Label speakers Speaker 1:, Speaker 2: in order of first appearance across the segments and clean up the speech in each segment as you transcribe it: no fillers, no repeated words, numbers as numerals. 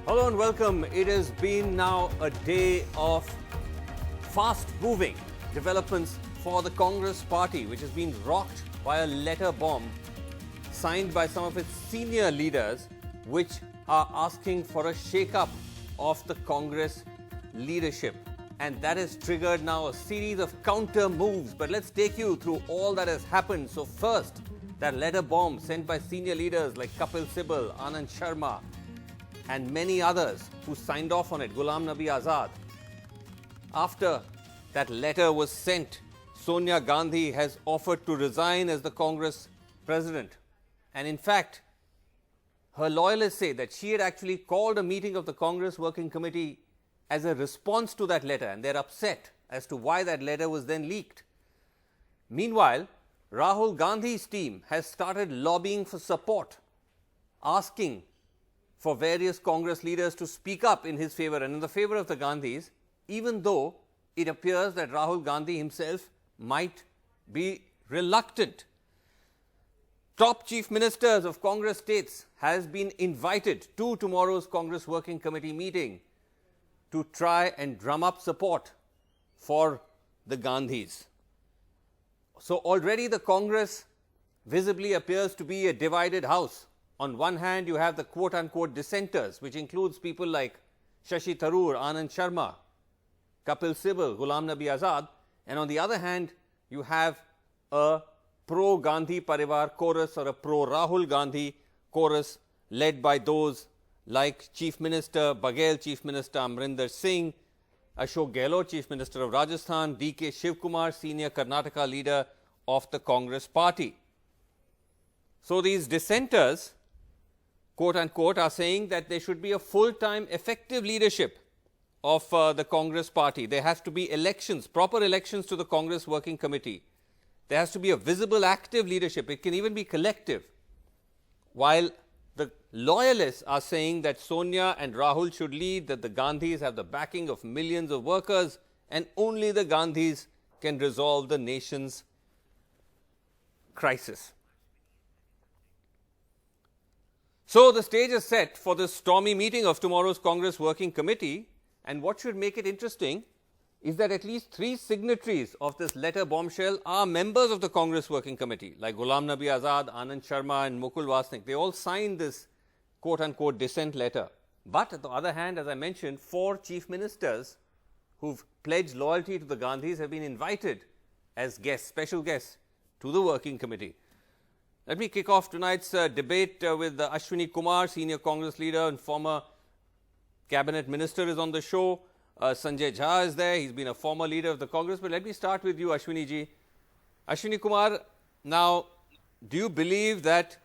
Speaker 1: Hello and welcome. It has been now a day of fast-moving developments for the Congress party, which has been rocked by a letter bomb signed by some of its senior leaders, which are asking for a shake-up of the Congress leadership. And that has triggered now a series of counter moves. But let's take you through all that has happened. So first, that letter bomb sent by senior leaders like Kapil Sibal, Anand Sharma, and many others who signed off on it, Ghulam Nabi Azad. After that letter was sent, Sonia Gandhi has offered to resign as the Congress president. And in fact, her loyalists say that she had actually called a meeting of the Congress Working Committee as a response to that letter, and they're upset as to why that letter was then leaked. Meanwhile, Rahul Gandhi's team has started lobbying for support, asking for various Congress leaders to speak up in his favor and in the favor of the Gandhis, even though it appears that Rahul Gandhi himself might be reluctant. Top chief ministers of Congress states has been invited to tomorrow's Congress Working Committee meeting to try and drum up support for the Gandhis. So already the Congress visibly appears to be a divided house. On one hand, you have the quote-unquote dissenters, which includes people like Shashi Tharoor, Anand Sharma, Kapil Sibal, Ghulam Nabi Azad. And on the other hand, you have a pro-Gandhi Parivar chorus or a pro-Rahul Gandhi chorus led by those like Chief Minister Baghel, Chief Minister Amrinder Singh, Ashok Gehlot, Chief Minister of Rajasthan, D.K. Shivkumar, senior Karnataka leader of the Congress party. So these dissenters, quote-unquote, are saying that there should be a full-time effective leadership of the Congress party. There has to be elections, proper elections to the Congress Working Committee. There has to be a visible, active leadership. It can even be collective. While the loyalists are saying that Sonia and Rahul should lead, that the Gandhis have the backing of millions of workers, and only the Gandhis can resolve the nation's crisis. So the stage is set for this stormy meeting of tomorrow's Congress Working Committee, and what should make it interesting is that at least 3 signatories of this letter bombshell are members of the Congress Working Committee, like Ghulam Nabi Azad, Anand Sharma and Mukul Vasnik. They all signed this quote-unquote dissent letter. But on the other hand, as I mentioned, 4 chief ministers who've pledged loyalty to the Gandhis have been invited as guests, special guests, to the Working Committee. Let me kick off tonight's debate with Ashwini Kumar, senior Congress leader and former cabinet minister, is on the show. Sanjay Jha is there. He's been a former leader of the Congress. But let me start with you, Ashwini ji. Ashwini Kumar, now, do you believe that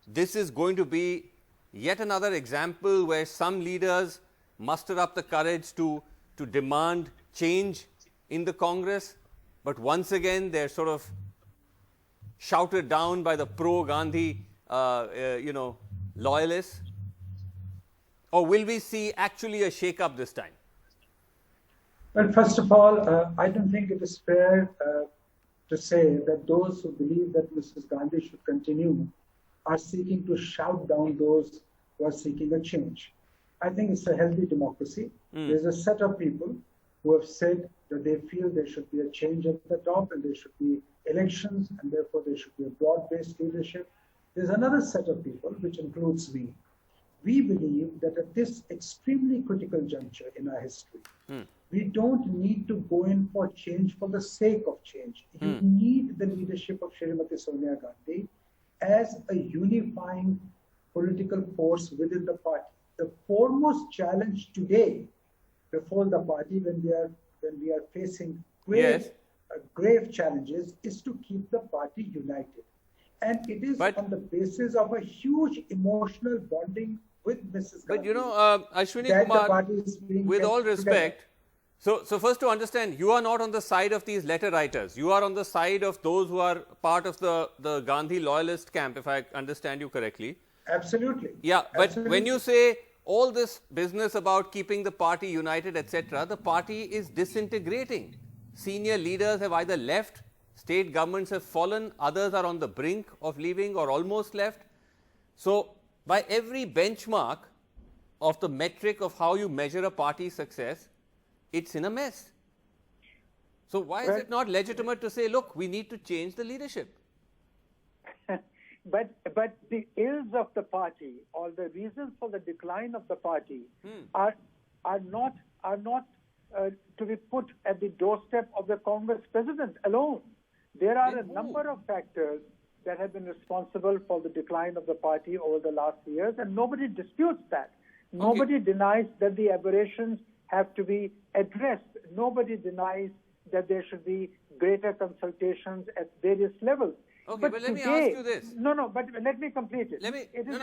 Speaker 1: this is going to be yet another example where some leaders muster up the courage to demand change in the Congress, but once again they're sort of shouted down by the pro-Gandhi, loyalists? Or will we see actually a shake-up this time?
Speaker 2: Well, first of all, I don't think it is fair to say that those who believe that Mrs. Gandhi should continue are seeking to shout down those who are seeking a change. I think it's a healthy democracy. There's a set of people who have said that they feel there should be a change at the top and there should be elections and therefore there should be a broad-based leadership. There's another set of people, which includes me. We believe that at this extremely critical juncture in our history, we don't need to go in for change for the sake of change. You need the leadership of Shrimati Sonia Gandhi as a unifying political force within the party. The foremost challenge today before the party, when we are facing grave challenges, is to keep the party united. And it is on the basis of a huge emotional bonding with Mrs. Gandhi.
Speaker 1: But you know, Ashwini Kumar, with all respect, so first to understand, you are not on the side of these letter writers. You are on the side of those who are part of the Gandhi loyalist camp, if I understand you correctly.
Speaker 2: Absolutely.
Speaker 1: Yeah, but when you say all this business about keeping the party united, etc., the party is disintegrating. Senior leaders have either left, state governments have fallen, others are on the brink of leaving or almost left. So by every benchmark, of the metric of how you measure a party's success, it's in a mess. So why is it not legitimate to say, look, we need to change the leadership?
Speaker 3: But the ills of the party or the reasons for the decline of the party are not to be put at the doorstep of the Congress president alone. There are a number of factors that have been responsible for the decline of the party over the last years, and nobody disputes that. Nobody denies that the aberrations have to be addressed. Nobody denies that there should be greater consultations at various levels.
Speaker 1: Okay, but let me ask you this.
Speaker 3: No, but let me complete it. It is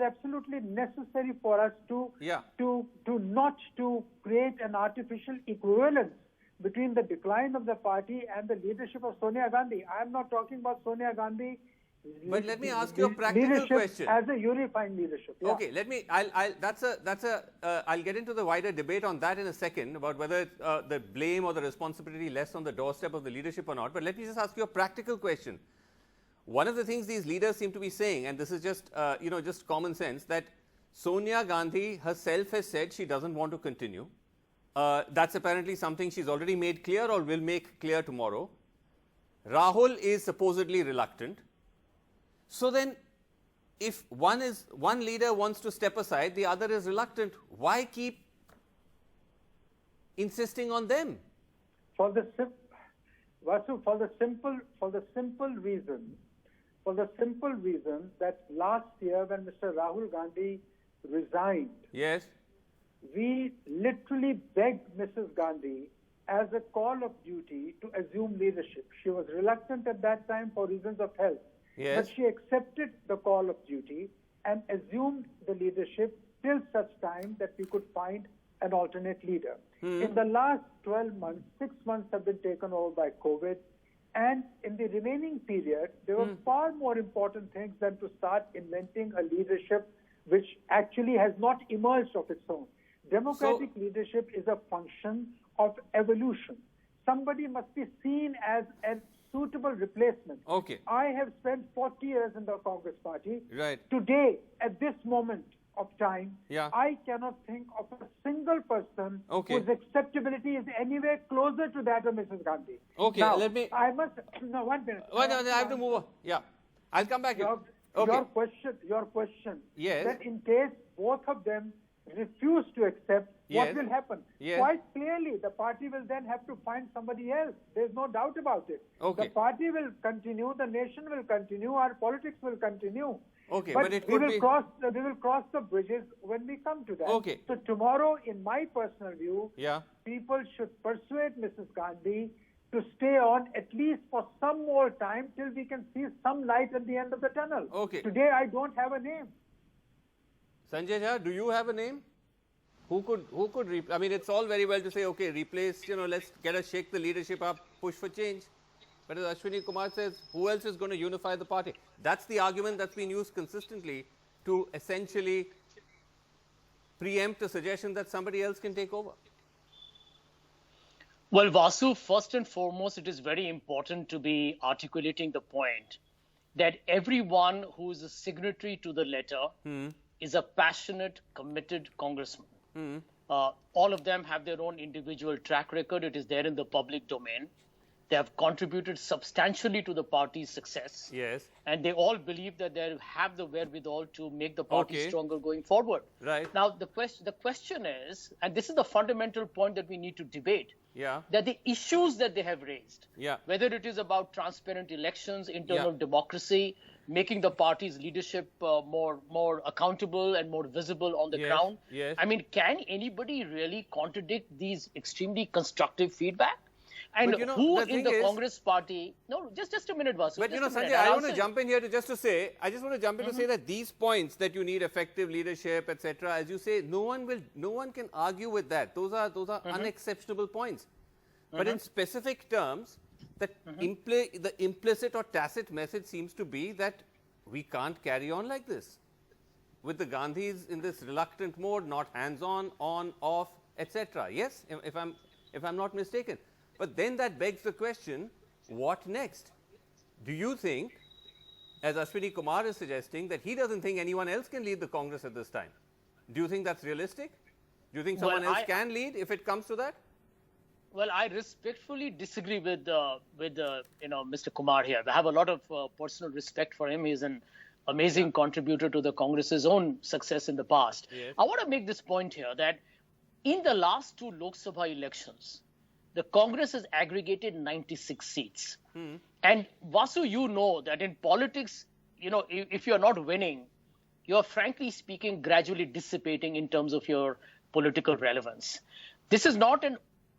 Speaker 3: absolutely necessary for us to not to create an artificial equivalence between the decline of the party and the leadership of Sonia Gandhi. I am not talking about Sonia Gandhi.
Speaker 1: But let me ask you a practical question.
Speaker 3: As a unifying leadership. Yeah.
Speaker 1: Okay, I'll get into the wider debate on that in a second about whether the blame or the responsibility rests on the doorstep of the leadership or not. But let me just ask you a practical question. One of the things these leaders seem to be saying, and this is just just common sense, that Sonia Gandhi herself has said she doesn't want to continue. That's apparently something she's already made clear or will make clear tomorrow. Rahul is supposedly reluctant. So then, if one leader wants to step aside, the other is reluctant, why keep insisting on them?
Speaker 3: For the simple reason that last year when Mr. Rahul Gandhi resigned,
Speaker 1: yes,
Speaker 3: we literally begged Mrs. Gandhi as a call of duty to assume leadership. She was reluctant at that time for reasons of health.
Speaker 1: Yes.
Speaker 3: But she accepted the call of duty and assumed the leadership till such time that we could find an alternate leader. In the last 12 months, 6 months have been taken over by COVID. And in the remaining period, there were far more important things than to start inventing a leadership which actually has not emerged of its own. Democratic leadership is a function of evolution. Somebody must be seen as a suitable replacement.
Speaker 1: Okay.
Speaker 3: I have spent 40 years in the Congress party.
Speaker 1: Right.
Speaker 3: Today, at this moment of time,
Speaker 1: Yeah.
Speaker 3: I cannot think of a single person
Speaker 1: Okay.
Speaker 3: whose acceptability is anywhere closer to that of Mrs. Gandhi.
Speaker 1: Okay,
Speaker 3: Now,
Speaker 1: I
Speaker 3: must, no, 1 minute.
Speaker 1: I have to move on. Yeah. I'll come back here.
Speaker 3: Your question.
Speaker 1: Yes.
Speaker 3: That in case both of them refuse to accept,
Speaker 1: Yes.
Speaker 3: what will happen?
Speaker 1: Yes.
Speaker 3: Quite clearly, the party will then have to find somebody else. There's no doubt about it.
Speaker 1: Okay.
Speaker 3: The party will continue, the nation will continue, our politics will continue.
Speaker 1: Okay,
Speaker 3: but
Speaker 1: but it
Speaker 3: we
Speaker 1: could
Speaker 3: will
Speaker 1: be...
Speaker 3: we will cross the bridges when we come to that.
Speaker 1: Okay.
Speaker 3: So tomorrow, in my personal view,
Speaker 1: Yeah.
Speaker 3: people should persuade Mrs. Gandhi to stay on at least for some more time till we can see some light at the end of the tunnel.
Speaker 1: Okay.
Speaker 3: Today, I don't have a name.
Speaker 1: Sanjay Jha, do you have a name? Who could I mean, it's all very well to say, okay, replace, let's shake the leadership up, push for change. But as Ashwini Kumar says, who else is going to unify the party? That's the argument that's been used consistently to essentially preempt a suggestion that somebody else can take over.
Speaker 4: Well, Vasu, first and foremost, it is very important to be articulating the point that everyone who is a signatory to the letter is a passionate, committed congressman. All of them have their own individual track record. It is there in the public domain. They have contributed substantially to the party's success.
Speaker 1: Yes.
Speaker 4: And they all believe that they have the wherewithal to make the party stronger going forward.
Speaker 1: Right.
Speaker 4: Now, the question is, and this is the fundamental point that we need to debate,
Speaker 1: Yeah.
Speaker 4: that the issues that they have raised,
Speaker 1: Yeah.
Speaker 4: whether it is about transparent elections, internal democracy, making the party's leadership more accountable and more visible on the ground.
Speaker 1: Yes.
Speaker 4: I mean, can anybody really contradict these extremely constructive feedback? And
Speaker 1: But,
Speaker 4: who
Speaker 1: the
Speaker 4: in
Speaker 1: thing
Speaker 4: the
Speaker 1: is-
Speaker 4: Congress party? No, just a minute, Vasu.
Speaker 1: But
Speaker 4: just a minute.
Speaker 1: Sanjay, I
Speaker 4: I'll
Speaker 1: want to
Speaker 4: answer
Speaker 1: jump in here to say, I just want to jump in to say that these points that you need effective leadership, etc., as you say, no one can argue with that. Those are unexceptionable points. But in specific terms, the implicit or tacit message seems to be that we can't carry on like this, with the Gandhis in this reluctant mode, not hands-on, on, off, etc. Yes, if I'm not mistaken. But then that begs the question, what next? Do you think, as Ashwini Kumar is suggesting, that he doesn't think anyone else can lead the Congress at this time? Do you think that's realistic? Do you think someone else can lead if it comes to that?
Speaker 4: Well, I respectfully disagree with Mr. Kumar here. I have a lot of personal respect for him. He's an amazing contributor to the Congress's own success in the past.
Speaker 1: Yes.
Speaker 4: I want to make this point here that in the last 2 Lok Sabha elections, the Congress has aggregated 96 seats. And Vasu, you know that in politics, if you're not winning, you're frankly speaking gradually dissipating in terms of your political relevance. This is not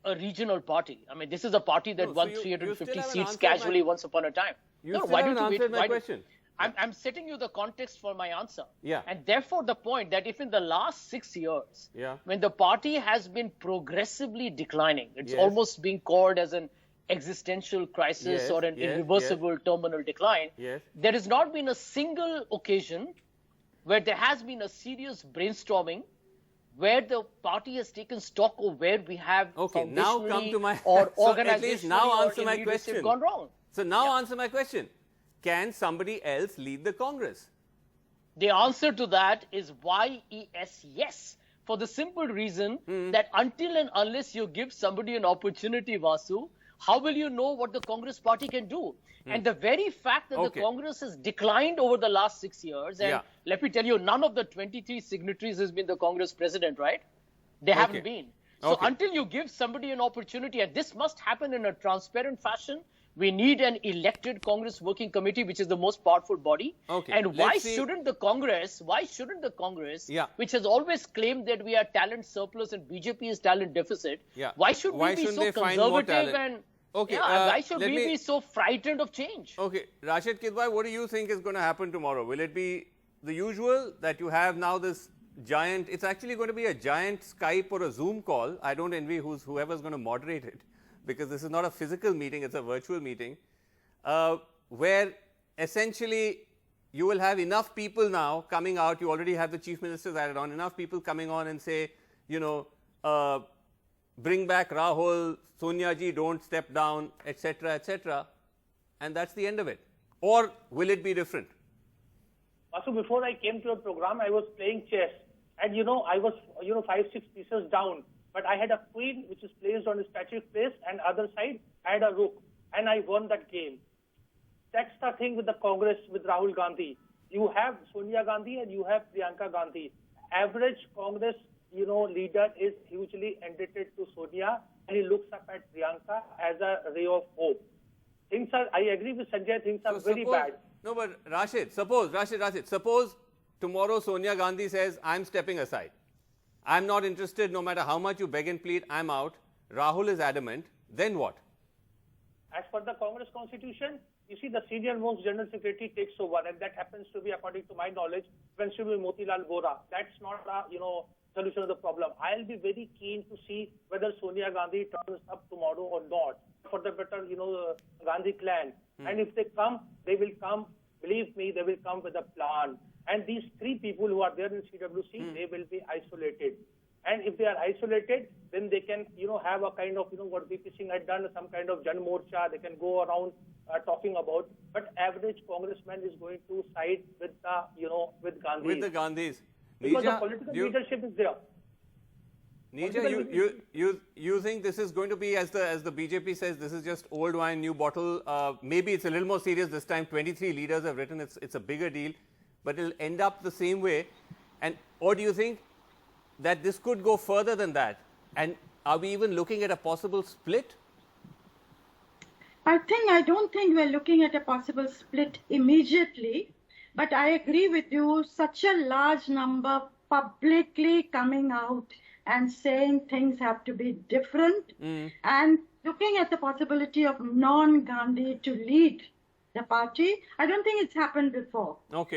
Speaker 4: a regional party. I mean, this is a party that won 350 seats casually once upon a time.
Speaker 1: Why don't you answer my question?
Speaker 4: I'm setting you the context for my answer.
Speaker 1: Yeah.
Speaker 4: And therefore, the point that if in the last 6 years, when the party has been progressively declining, it's almost being called as an existential crisis or an irreversible terminal decline, there has not been a single occasion where there has been a serious brainstorming where the party has taken stock of where we have
Speaker 1: now come to my
Speaker 4: or
Speaker 1: so at
Speaker 4: organizationally
Speaker 1: least now answer
Speaker 4: or
Speaker 1: my
Speaker 4: in
Speaker 1: question.
Speaker 4: leadership gone wrong.
Speaker 1: So now answer my question. Can somebody else lead the Congress?
Speaker 4: The answer to that is yes, for the simple reason that until and unless you give somebody an opportunity, Vasu, how will you know what the Congress party can do? And the very fact that the Congress has declined over the last 6 years, and let me tell you, none of the 23 signatories has been the Congress president, right? They haven't been. So until you give somebody an opportunity, and this must happen in a transparent fashion, we need an elected Congress working committee, which is the most powerful body. And why shouldn't the Congress, which has always claimed that we are talent surplus and BJP is talent deficit, why should we be so conservative and why should we be so frightened of change?
Speaker 1: Rashid Kidwai, what do you think is going to happen tomorrow? Will it be the usual that you have now this giant, it's actually going to be a giant Skype or a Zoom call. I don't envy whoever's going to moderate it, because this is not a physical meeting, it's a virtual meeting, where essentially you will have enough people now coming out, you already have the chief ministers added on, enough people coming on and say, bring back Rahul, Sonia ji, don't step down, etc., and that's the end of it. Or will it be different?
Speaker 5: Also, before I came to your program, I was playing chess, and I was 5-6 pieces down. But I had a queen which is placed on a strategic place, and other side I had a rook, and I won that game. That's the thing with the Congress, with Rahul Gandhi. You have Sonia Gandhi and you have Priyanka Gandhi. Average Congress, leader is hugely indebted to Sonia, and he looks up at Priyanka as a ray of hope. I agree with Sanjay, things are very bad.
Speaker 1: No, but Rashid, suppose tomorrow Sonia Gandhi says, I'm stepping aside. I'm not interested, no matter how much you beg and plead, I'm out. Rahul is adamant. Then what?
Speaker 5: As per the Congress constitution, you see the senior most general secretary takes over, and that happens to be, according to my knowledge, Principal Motilal Vora. That's not a solution of the problem. I'll be very keen to see whether Sonia Gandhi turns up tomorrow or not for the better, Gandhi clan. And if they come, they will come. Believe me, they will come with a plan. And these 3 people who are there in CWC, they will be isolated. And if they are isolated, then they can, have a kind of, what VP Singh had done, some kind of Jan Morcha, they can go around talking about. But average congressman is going to side with the, with Gandhi.
Speaker 1: With the Gandhis.
Speaker 5: Because the political leadership is there.
Speaker 1: Neeja, you think this is going to be, as the BJP says, this is just old wine, new bottle. Maybe it's a little more serious this time. 23 leaders have written, it's a bigger deal. But it'll end up the same way, or do you think that this could go further than that? And are we even looking at a possible split?
Speaker 6: I don't think we're looking at a possible split immediately, but I agree with you, such a large number publicly coming out and saying things have to be different, and looking at the possibility of Non-Gandhi to lead the party. I don't think it's happened before.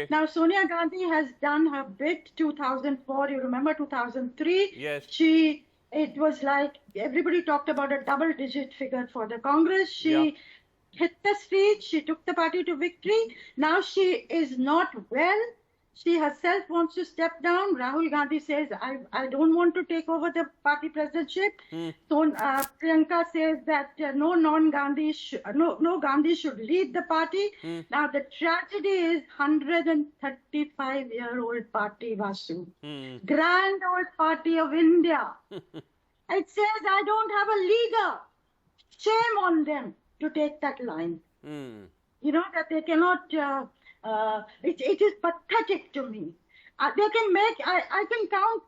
Speaker 6: Now, Sonia Gandhi has done her bit 2004. You remember 2003?
Speaker 1: Yes.
Speaker 6: It was like everybody talked about a double-digit figure for the Congress. She hit the street. She took the party to victory. Now she is not well. She herself wants to step down. Rahul Gandhi says, I don't want to take over the party presidency. So Priyanka says that no Gandhi should lead the party. Now the tragedy is 135-year-old party, Vasu. Grand old party of India. It says, I don't have a leader. Shame on them to take that line. You know, that they cannot, it is pathetic to me. They can make, I can count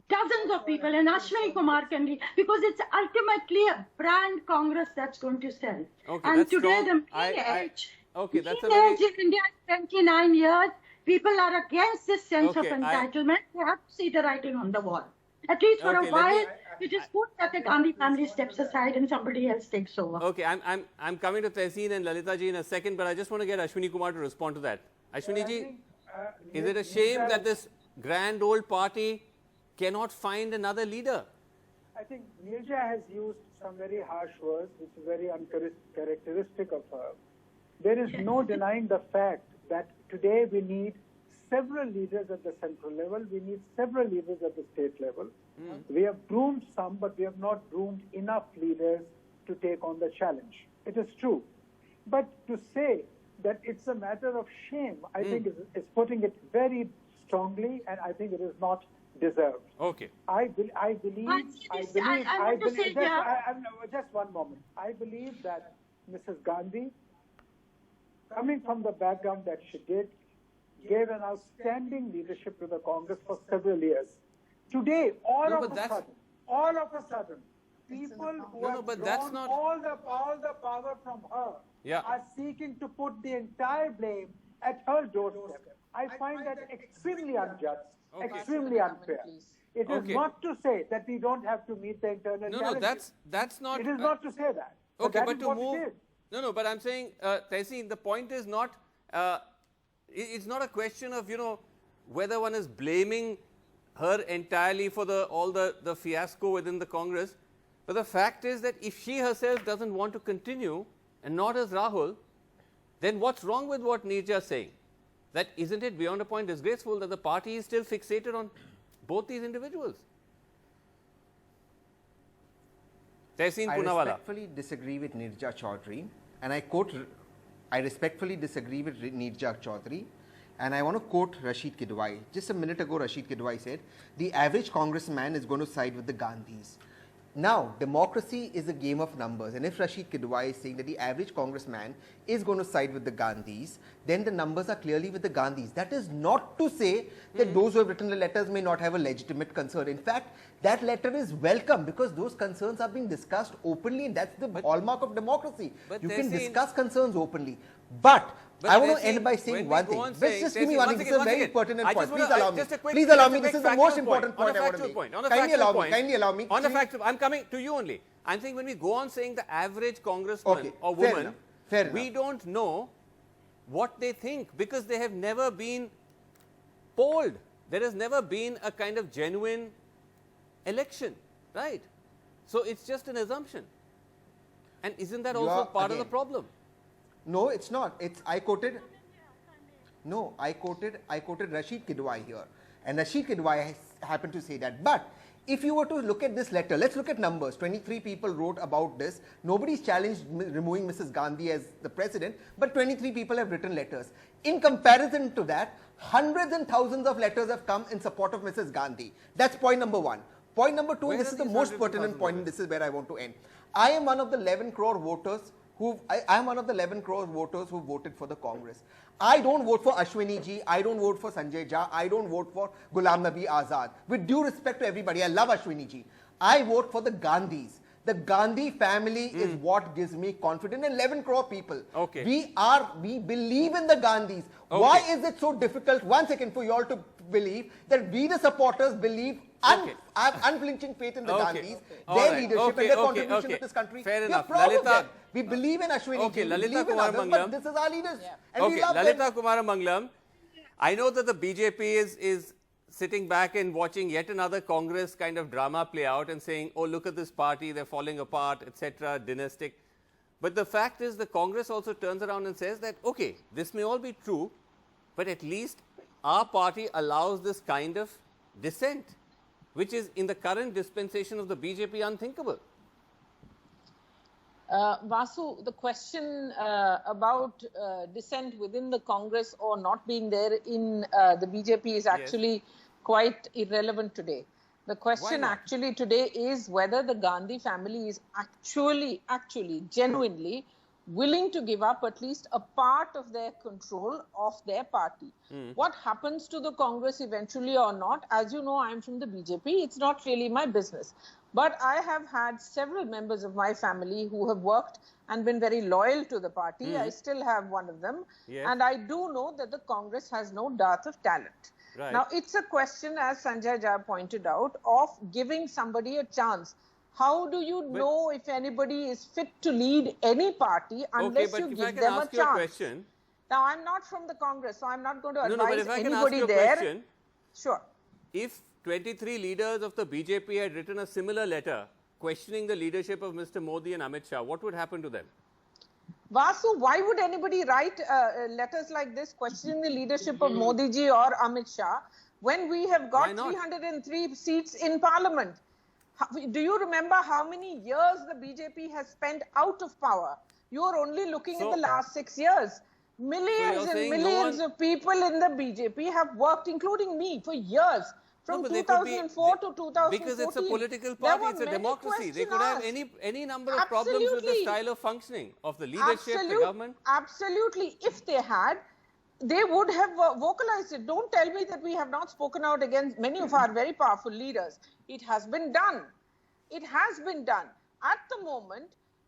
Speaker 6: dozens of people, and Ashwini Kumar can lead, because it's ultimately a brand Congress that's going to sell.
Speaker 1: Okay,
Speaker 6: And
Speaker 1: that's
Speaker 6: today
Speaker 1: strong.
Speaker 6: the mean age,
Speaker 1: Okay, that's a
Speaker 6: mean age
Speaker 1: very...
Speaker 6: in India is 29 years. People are against this sense of
Speaker 1: Okay,
Speaker 6: entitlement. They have to see the writing on the wall. At least for
Speaker 1: Okay,
Speaker 6: a
Speaker 1: let
Speaker 6: while,
Speaker 1: me-
Speaker 6: it is good that the Gandhi family steps aside and somebody else takes over.
Speaker 1: Okay, I'm coming to Tehseen and Lalita ji in a second, but I just want to get Ashwini Kumar to respond to that. Ashwini ji, is it a shame that this grand old party cannot find another leader?
Speaker 3: I think Nirja has used some very harsh words, which is very uncharacteristic of her. There is no denying the fact that today we need several leaders at the central level. We need several leaders at the state level. We have groomed some, but we have not groomed enough leaders to take on the challenge. It is true. But to say that it's a matter of shame, I think is putting it very strongly, and I think it is not deserved.
Speaker 1: Okay.
Speaker 3: I believe, just one moment. I believe that Mrs. Gandhi, coming from the background that she did, gave an outstanding leadership to the Congress for several years. Today, all of a sudden, people who have drawn all the power from her are seeking to put the entire blame at her doorstep. I find that extremely unjust, extremely unfair. It is not to say that we don't have to meet the internal challenges.
Speaker 1: That's not...
Speaker 3: It is not to say that.
Speaker 1: Okay,
Speaker 3: that
Speaker 1: but
Speaker 3: is
Speaker 1: to
Speaker 3: what
Speaker 1: move...
Speaker 3: it is.
Speaker 1: No, but I'm saying, Tehseen, the point is not... it's not a question of, you know, whether one is blaming her entirely for all the fiasco within the Congress. But the fact is that if she herself doesn't want to continue, and nor does Rahul, then what's wrong with what Nirja is saying? That isn't it beyond a point disgraceful that the party is still fixated on both these individuals? Tehseen Poonawala.
Speaker 7: I respectfully disagree with Nirja Chaudhary, and I respectfully disagree with Nirja Chaudhary, and I want to quote Rashid Kidwai. Just a minute ago, Rashid Kidwai said, the average congressman is going to side with the Gandhis. Now, democracy is a game of numbers, and if Rashid Kidwai is saying that the average congressman is going to side with the Gandhis, then the numbers are clearly with the Gandhis. That is not to say that those who have written the letters may not have a legitimate concern. In fact, that letter is welcome because those concerns are being discussed openly, and that's the hallmark of democracy. You can discuss concerns openly. But I want to end by saying one thing. Just give me one thing. This is a very pertinent point. Please allow me. Please allow me. This is the most important point I want to make. Kindly allow me.
Speaker 1: On the fact, I'm coming to you only. I'm saying when we go on saying the average congressman or woman, we don't know what they think because they have never been polled. There has never been a kind of genuine election, right? So it's just an assumption. And isn't that also part of the problem?
Speaker 7: No, it's not. I quoted Rashid Kidwai here. And Rashid Kidwai happened to say that. But if you were to look at this letter, let's look at numbers. 23 people wrote about this. Nobody's challenged removing Mrs. Gandhi as the president, but 23 people have written letters. In comparison to that, hundreds and thousands of letters have come in support of Mrs. Gandhi. That's point number one. Point number two, and this is the most pertinent point, and this is where I want to end. I am one of the 11 crore voters who voted for the Congress. I don't vote for Ashwini ji, I don't vote for Sanjay Jha, I don't vote for Ghulam Nabi Azad. With due respect to everybody, I love Ashwini ji. I vote for the Gandhis. The Gandhi family is what gives me confidence. 11 crore people.
Speaker 1: Okay.
Speaker 7: We believe in the Gandhis. Okay. Why is it so difficult, 1 second, for you all to believe that we the supporters believe have unflinching faith in the Gandhis, their leadership and their contribution to this country?
Speaker 1: Fair
Speaker 7: we
Speaker 1: enough.
Speaker 7: are proud
Speaker 1: Lalita,
Speaker 7: of them. We believe in Ashwini ji, we believe in others, but this is our leaders. And we love
Speaker 1: Lalita
Speaker 7: them.
Speaker 1: Kumaramanglam, I know that the BJP is sitting back and watching yet another Congress kind of drama play out and saying, oh, look at this party, they're falling apart, etc., dynastic. But the fact is the Congress also turns around and says that, okay, this may all be true, but at least our party allows this kind of dissent, which is in the current dispensation of the BJP unthinkable.
Speaker 8: Vasu, the question about dissent within the Congress or not being there in the BJP is actually quite irrelevant today. The question actually today is whether the Gandhi family is actually, genuinely willing to give up at least a part of their control of their party. What happens to the Congress eventually or not, as you know, I'm from the BJP, it's not really my business. But I have had several members of my family who have worked and been very loyal to the party. I still have one of them. And I do know that the Congress has no dearth of talent.
Speaker 1: Right.
Speaker 8: Now, it's a question, as Sanjay Jha pointed out, of giving somebody a chance. How do you know if anybody is fit to lead any party unless you give them a chance? Now, I'm not from the Congress, so I'm not going to advise anybody there. Sure.
Speaker 1: If 23 leaders of the BJP had written a similar letter questioning the leadership of Mr. Modi and Amit Shah, what would happen to them?
Speaker 8: Vasu, why would anybody write letters like this questioning the leadership of Modi ji or Amit Shah when we have got 303 seats in Parliament? Do you remember how many years the BJP has spent out of power? You are only looking at the last 6 years. Millions and millions of people in the BJP have worked, including me, for years. From 2004 to 2014.
Speaker 1: Because it's a political party, it's a democracy. They could have any number of problems with the style of functioning of the leadership, the government.
Speaker 8: Absolutely. If they had, they would have vocalized it. Don't tell me that we have not spoken out against many of our very powerful leaders. It has been done. It has been done. At the moment,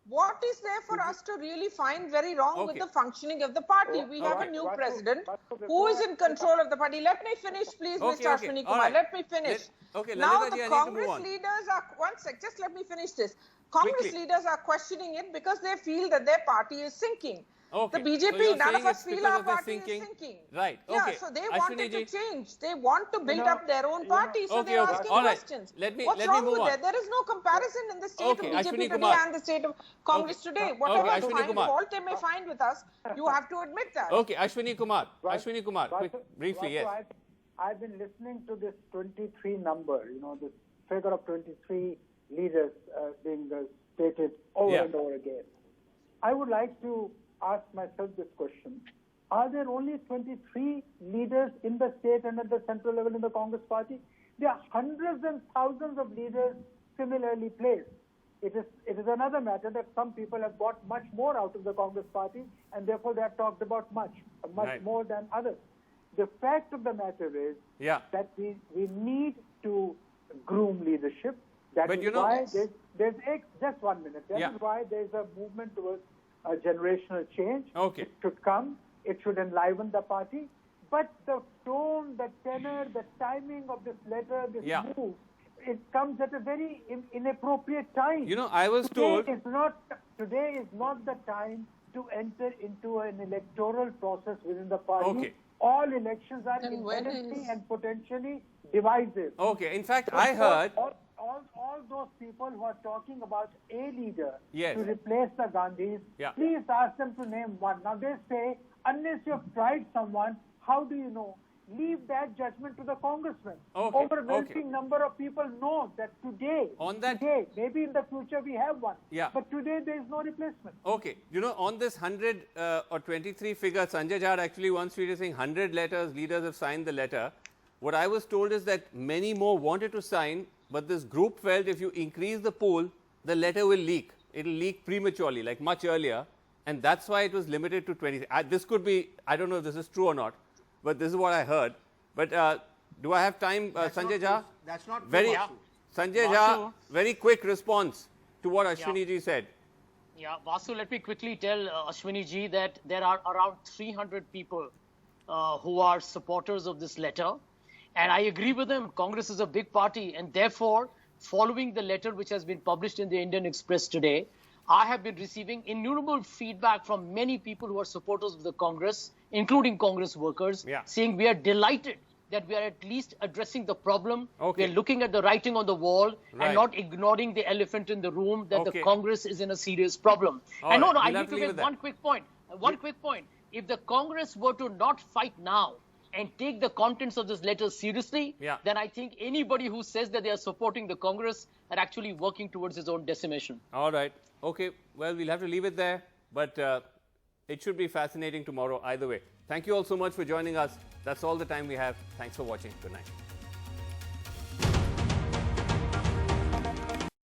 Speaker 8: what is there for us to really find very wrong with the functioning of the party? We have a new president who is in control of the party. Let me finish, please, Mr. Ashwini Kumar. Let me finish. Now the Congress leaders are, one sec, just let me finish this. Congress leaders are questioning it because they feel that their party is sinking. The BJP, none of us feel our party is sinking.
Speaker 1: Right.
Speaker 8: Yeah, so they want it to change. They want to build up their own party, so they're asking questions. What's wrong with that? There is no comparison in the state of BJP today and the state of Congress today. Whatever fault they may find with us, you have to admit that.
Speaker 1: Okay, Ashwini Kumar. Ashwini Kumar, briefly, yes.
Speaker 3: I've been listening to this 23 number, this figure of 23 leaders being stated over and over again. I would like to ask myself this question. Are there only 23 leaders in the state and at the central level in the Congress party? There are hundreds and thousands of leaders similarly placed. It is another matter that some people have got much more out of the Congress party and therefore they have talked about much more than others. The fact of the matter is that we need to groom leadership. That is why there's just 1 minute. That is why there's a movement towards a generational change. It should come. It should enliven the party. But the tone, the tenor, the timing of this letter, this move, it comes at a very inappropriate time.
Speaker 1: I was told
Speaker 3: today is not the time to enter into an electoral process within the party. All elections are inherently and potentially divisive.
Speaker 1: In fact, I heard
Speaker 3: all those people who are talking about a leader to replace the Gandhis, please ask them to name one. Now they say, unless you've tried someone, how do you know? Leave that judgment to the congressmen. Overwhelming number of people know that today, maybe in the future we have one, but today there is no replacement.
Speaker 1: On this 100 or 23 figure, Sanjay Jha actually once tweeted saying 100 leaders have signed the letter. What I was told is that many more wanted to sign, but this group felt if you increase the pool, the letter will leak. It will leak prematurely, like much earlier, and that's why it was limited to 20. This could be, I don't know if this is true or not, but this is what I heard. But do I have time, Sanjay Jha?
Speaker 7: That's not
Speaker 1: true. Sanjay Jha, very quick response to what Ashwini ji said.
Speaker 4: Vasu, let me quickly tell Ashwini ji that there are around 300 people who are supporters of this letter. And I agree with him. Congress is a big party. And therefore, following the letter which has been published in the Indian Express today, I have been receiving innumerable feedback from many people who are supporters of the Congress, including Congress workers, saying we are delighted that we are at least addressing the problem. We are looking at the writing on the wall and not ignoring the elephant in the room that the Congress is in a serious problem. And I need to make one quick point. If the Congress were to not fight now and take the contents of this letter seriously, then I think anybody who says that they are supporting the Congress are actually working towards its own decimation.
Speaker 1: All right. Okay. Well, we'll have to leave it there. But it should be fascinating tomorrow either way. Thank you all so much for joining us. That's all the time we have. Thanks for watching. Good night.